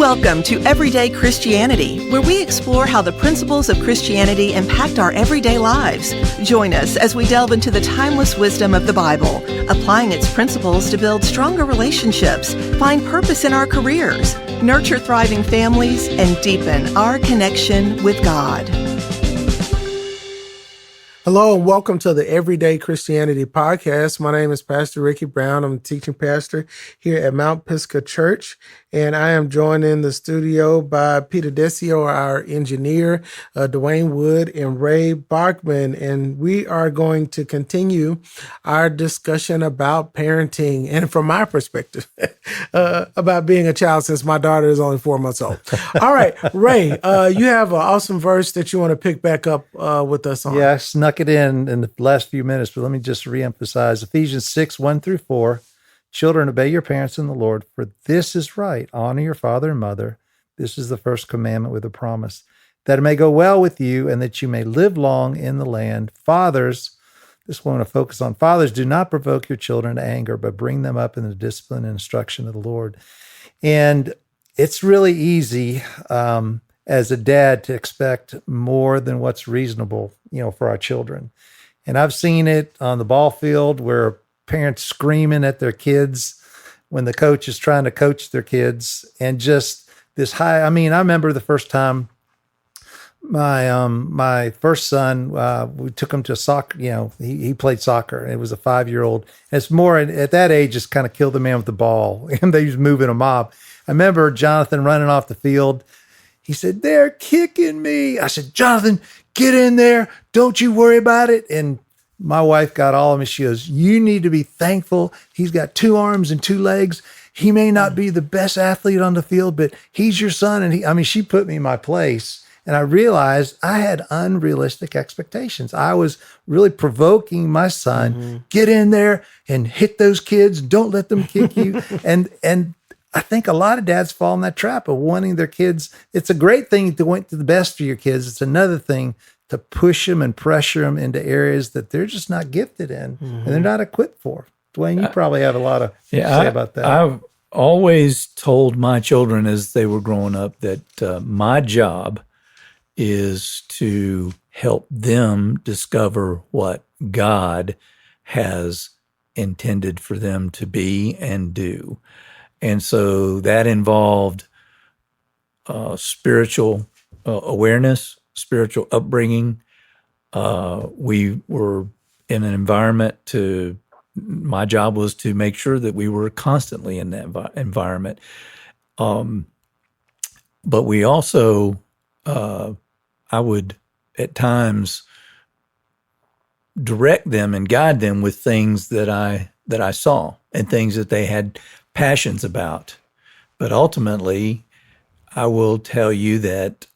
Welcome to Everyday Christianity, where we explore how the principles of Christianity impact our everyday lives. Join us as we delve into the timeless wisdom of the Bible, applying its principles to build stronger relationships, find purpose in our careers, nurture thriving families, and deepen our connection with God. Hello and welcome to the Everyday Christianity Podcast. My name is Pastor Ricky Brown. I'm a teaching pastor here at Mount Pisgah Church, and I am joined in the studio by Peter Decio, our engineer, Duane Wood, and Ray Bachman, and we are going to continue our discussion about parenting and from my perspective, about being a child since my daughter is only 4 months old. All right, Ray, you have an awesome verse that you want to pick back up with us on. Yeah, I snuck it in the last few minutes, but let me just reemphasize Ephesians 6:1-4. Children, obey your parents in the Lord, for this is right. Honor your father and mother. This is the first commandment with a promise, that it may go well with you and that you may live long in the land. Fathers, this one I want to focus on. Fathers, do not provoke your children to anger, but bring them up in the discipline and instruction of the Lord. And it's really easy as a dad to expect more than what's reasonable, for our children. And I've seen it on the ball field where parents screaming at their kids when the coach is trying to coach their kids, and just this high. I remember the first time my first son, we took him to soccer. He played soccer. It was a 5-year-old. It's more at that age, just kind of killed the man with the ball, and they was moving a mob. I remember Jonathan running off the field. He said, "They're kicking me." I said, "Jonathan, get in there. Don't you worry about it." And my wife got all of me. She goes, "You need to be thankful. He's got 2 arms and 2 legs. He may not be the best athlete on the field, but he's your son." And she put me in my place. And I realized I had unrealistic expectations. I was really provoking my son. Get in there and hit those kids. Don't let them kick you. And I think a lot of dads fall in that trap of wanting their kids. It's a great thing to want the best for your kids. It's another thing to push them and pressure them into areas that they're just not gifted in and they're not equipped for. Duane, you probably have a lot of say about that. I've always told my children as they were growing up that my job is to help them discover what God has intended for them to be and do. And so that involved spiritual awareness, spiritual upbringing. We were in an environment my job was to make sure that we were constantly in that environment. But we also, I would at times direct them and guide them with things that I saw and things that they had passions about. But ultimately, I will tell you that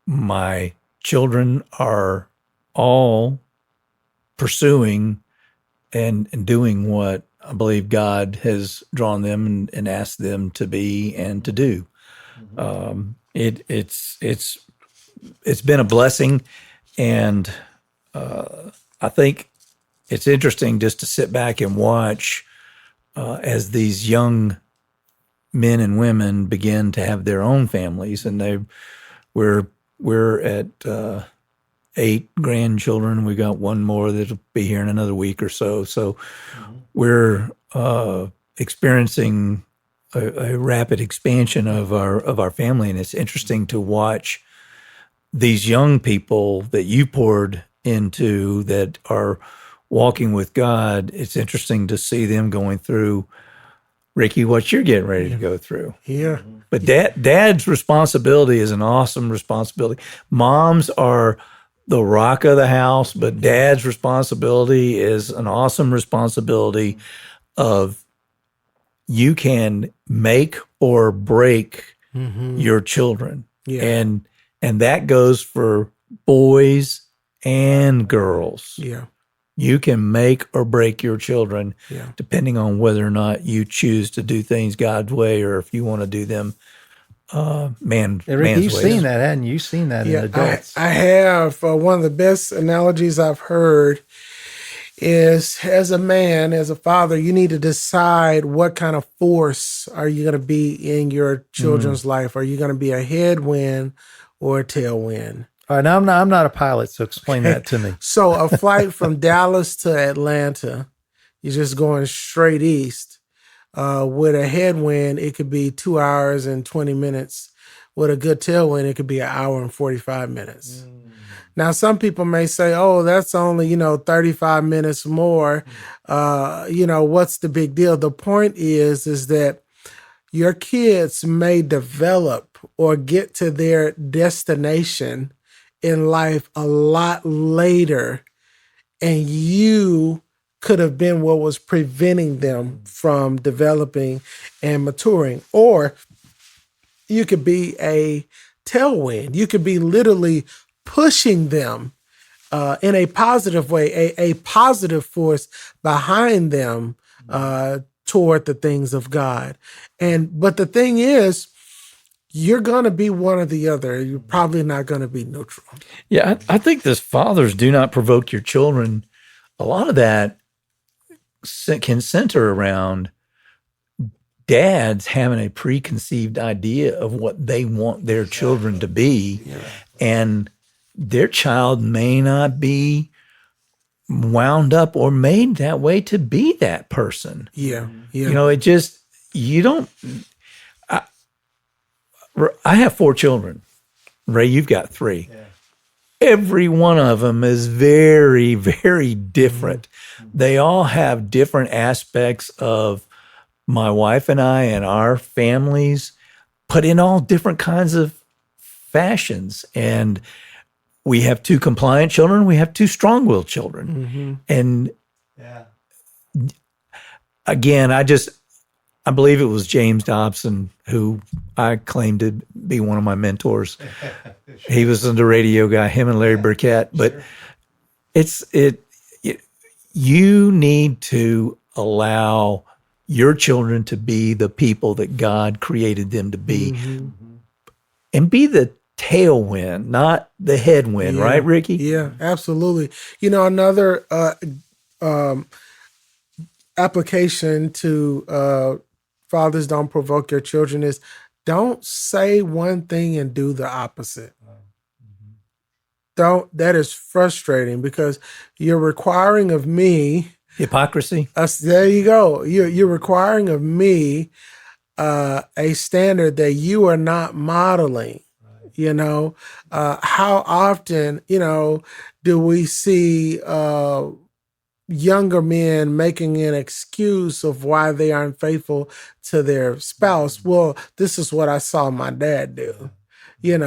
my children are all pursuing and doing what I believe God has drawn them and asked them to be and to do. It's been a blessing, and I think it's interesting just to sit back and watch as these young men and women begin to have their own families, and we're at 8 grandchildren. We got one more that'll be here in another week or so. So we're experiencing a rapid expansion of our family, and it's interesting to watch these young people that you poured into that are walking with God. It's interesting to see them going through, Ricky, what you're getting ready to go through. Yeah. But dad's responsibility is an awesome responsibility. Moms are the rock of the house, but dad's responsibility is an awesome responsibility of you can make or break your children. Yeah. And that goes for boys and girls. Yeah. You can make or break your children depending on whether or not you choose to do things God's way or if you want to do them man's Rick, you've ways. seen that, hadn't you? You've seen that in adults. I have. One of the best analogies I've heard is as a man, as a father, you need to decide what kind of force are you going to be in your children's life. Are you going to be a headwind or a tailwind? All right, now I'm not a pilot, so explain that to me. So a flight from Dallas to Atlanta, you're just going straight east. With a headwind, it could be 2 hours and 20 minutes. With a good tailwind, it could be an hour and 45 minutes. Now, some people may say, oh, that's only, 35 minutes more. What's the big deal? The point is that your kids may develop or get to their destination in life a lot later, and you could have been what was preventing them from developing and maturing. Or you could be a tailwind. You could be literally pushing them in a positive way, a positive force behind them toward the things of God. But the thing is, you're going to be one or the other. You're probably not going to be neutral. Yeah, I think this fathers do not provoke your children. A lot of that can center around dads having a preconceived idea of what they want their children to be. Yeah. And their child may not be wound up or made that way to be that person. Yeah. I have 4 children. Ray, you've got 3. Yeah. Every one of them is very, very different. Mm-hmm. They all have different aspects of my wife and I and our families, put in all different kinds of fashions. And we have 2 compliant children. We have 2 strong-willed children. Mm-hmm. And again, I believe it was James Dobson who I claimed to be one of my mentors. Sure. He was the radio guy, him and Larry Burkett. But sure. You need to allow your children to be the people that God created them to be. Mm-hmm. And be the tailwind, not the headwind, right, Ricky? Yeah, absolutely. Another application to fathers don't provoke your children is don't say one thing and do the opposite. That is frustrating because you're requiring of me hypocrisy. There you go. You're requiring of me a standard that you are not modeling. How often, do we see younger men making an excuse of why they aren't faithful to their spouse? Well, this is what I saw my dad do. And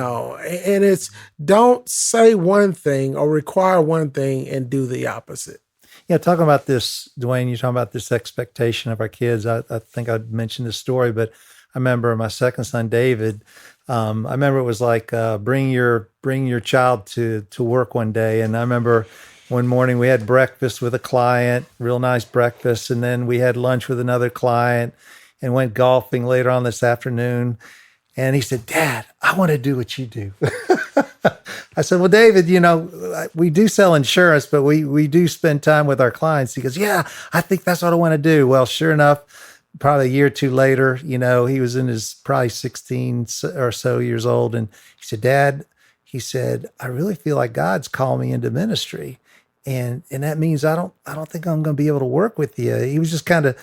it's don't say one thing or require one thing and do the opposite. Yeah, talking about this, Duane, you're talking about this expectation of our kids. I think I mentioned this story, but I remember my second son, David. I remember it was like bring your child to work one day, and I remember one morning we had breakfast with a client, real nice breakfast, and then we had lunch with another client, and went golfing later on this afternoon. And he said, "Dad, I want to do what you do." I said, "Well, David, we do sell insurance, but we do spend time with our clients." He goes, "Yeah, I think that's what I want to do." Well, sure enough, probably a year or two later, he was in his probably 16 or so years old. And he said, "Dad," he said, "I really feel like God's called me into ministry. And that means I don't think I'm going to be able to work with you." He was just kind of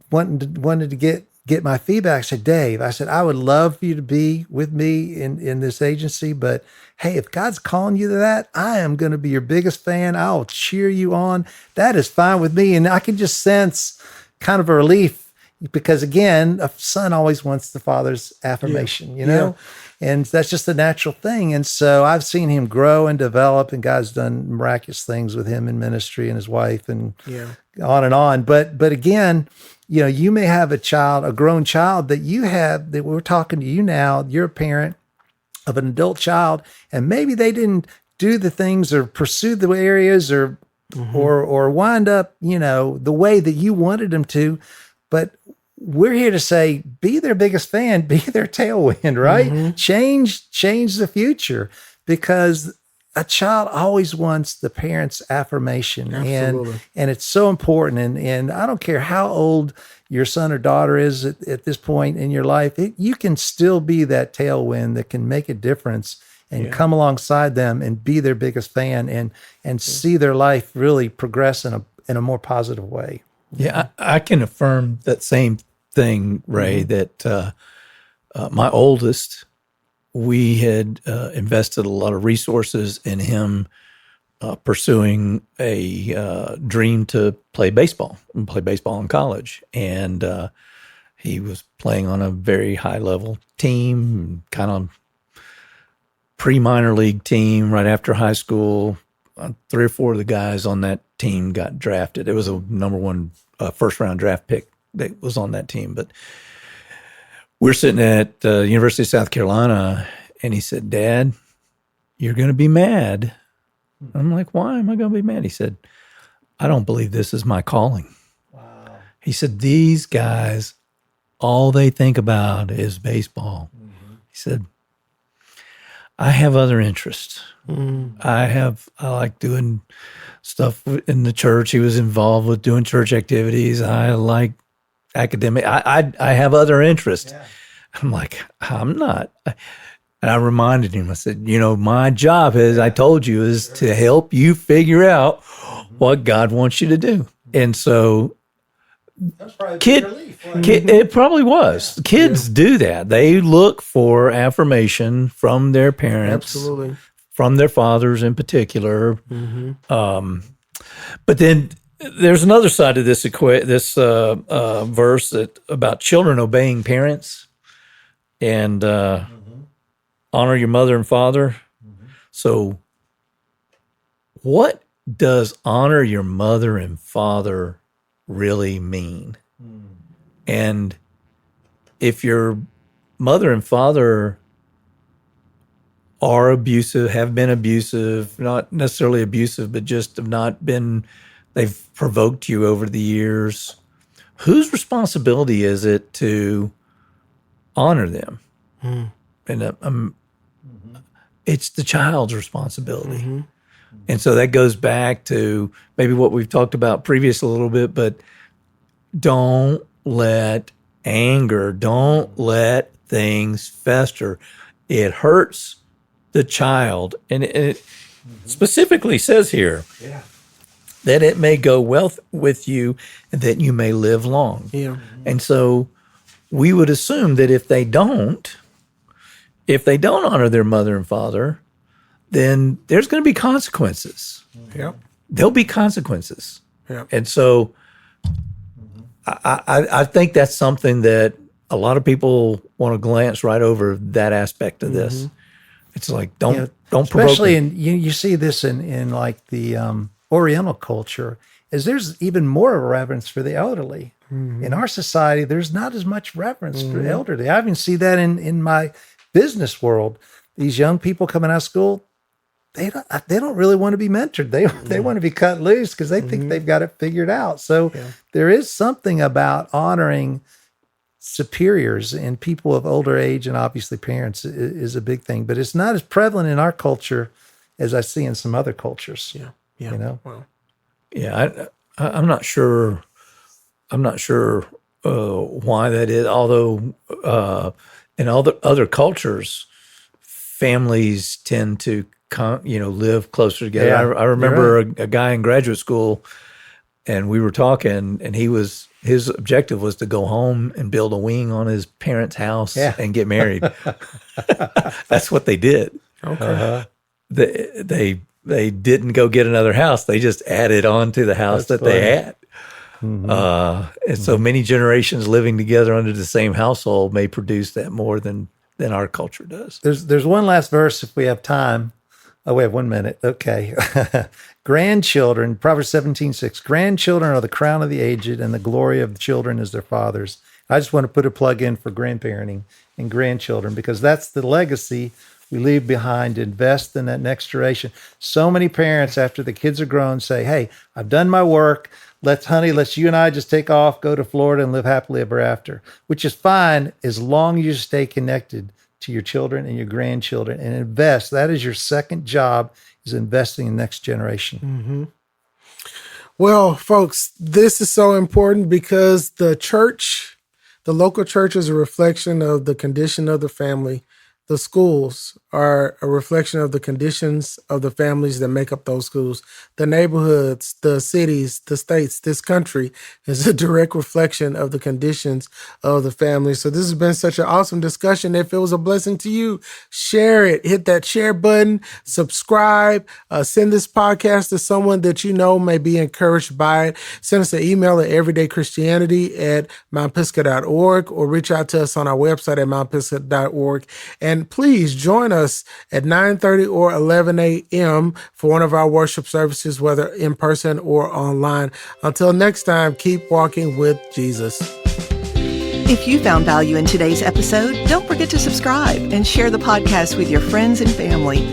wanted to get my feedback. I said, "Dave," I said, "I would love for you to be with me in this agency, but hey, if God's calling you to that, I am going to be your biggest fan. I'll cheer you on. That is fine with me." And I can just sense kind of a relief because, again, a son always wants the father's affirmation, and that's just a natural thing. And so I've seen him grow and develop, and God's done miraculous things with him in ministry and his wife and on and on. But again, you may have a grown child that we're talking to you now. You're a parent of an adult child, and maybe they didn't do the things or pursue the areas or wind up, the way that you wanted them to. But we're here to say, be their biggest fan, be their tailwind, right? Mm-hmm. Change the future, because a child always wants the parent's affirmation, Absolutely. and it's so important. And I don't care how old your son or daughter is at this point in your life, you can still be that tailwind that can make a difference and come alongside them and be their biggest fan and see their life really progress in a more positive way. Yeah, I can affirm that same thing, Ray, that my oldest, we had invested a lot of resources in him pursuing a dream to play baseball in college. And he was playing on a very high level team, kind of pre-minor league team right after high school. 3 or 4 of the guys on that team got drafted. It was a number 1 first round draft pick that was on that team. But we're sitting at University of South Carolina, and he said, "Dad, you're going to be mad." I'm like, "Why am I going to be mad?" He said, "I don't believe this is my calling." Wow. He said, "These guys, all they think about is baseball." He said, "I have other interests. I like doing stuff in the church." He was involved with doing church activities. I like academic. I have other interests. Yeah. I'm like, "I'm not." And I reminded him, I said, "My job I told you, is to help you figure out what God wants you to do." And so That's probably a relief. it probably was. Kids do that. They look for affirmation from their parents. Absolutely. From their fathers in particular. But then there's another side of this verse about children obeying parents and honor your mother and father. So what does honor your mother and father really mean? And if your mother and father are abusive, have been abusive, not necessarily abusive, but just have not been, they've provoked you over the years, whose responsibility is it to honor them? And it's the child's responsibility. And so that goes back to maybe what we've talked about previous a little bit, but don't let anger, don't let things fester. It hurts the child. And it specifically says here that it may go well with you and that you may live long. Yeah. And so we would assume that if they don't honor their mother and father, then there's going to be consequences. Yeah. There'll be consequences. Yeah. And so I think that's something that a lot of people want to glance right over, that aspect of this. It's like, don't provoke especially them. you see this in like the Oriental culture, is there's even more of a reverence for the elderly. In our society, there's not as much reverence for the elderly. I even see that in my business world. These young people coming out of school, they don't really want to be mentored. They want to be cut loose because they think they've got it figured out. So there is something about honoring superiors and people of older age, and obviously parents is a big thing, but it's not as prevalent in our culture as I see in some other cultures. Yeah. Well, I'm not sure. I'm not sure why that is. Although in all the other cultures, families tend to live closer together. Yeah, I remember right. a guy in graduate school, and we were talking, and his objective was to go home and build a wing on his parents' house and get married. That's what they did. Okay. They didn't go get another house. They just added on to the house That's they funny. had. And so many generations living together under the same household may produce that more than our culture does. There's one last verse if we have time. Oh, we have 1 minute. Okay. Grandchildren, Proverbs 17:6. Grandchildren are the crown of the aged, and the glory of the children is their fathers. I just want to put a plug in for grandparenting and grandchildren, because that's the legacy we leave behind to invest in that next generation. So many parents, after the kids are grown, say, "Hey, I've done my work. Let's you and I just take off, go to Florida and live happily ever after," which is fine as long as you stay connected to your children and your grandchildren and invest. That is your second job, is investing in the next generation. Well, folks, this is so important because the church, the local church, is a reflection of the condition of the family. The schools are a reflection of the conditions of the families that make up those schools. The neighborhoods, the cities, the states, this country is a direct reflection of the conditions of the family. So this has been such an awesome discussion. If it was a blessing to you, share it. Hit that share button, subscribe, send this podcast to someone that you know may be encouraged by it. Send us an email at everydaychristianity@mountpisgah.org or reach out to us on our website at mountpisgah.org. And please join us at 9:30 or 11 a.m. for one of our worship services, whether in person or online. Until next time, keep walking with Jesus. If you found value in today's episode, don't forget to subscribe and share the podcast with your friends and family.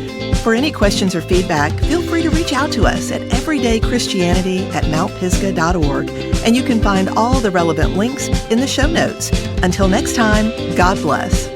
For any questions or feedback, feel free to reach out to us at everydaychristianity@mountpisgah.org, and you can find all the relevant links in the show notes. Until next time, God bless.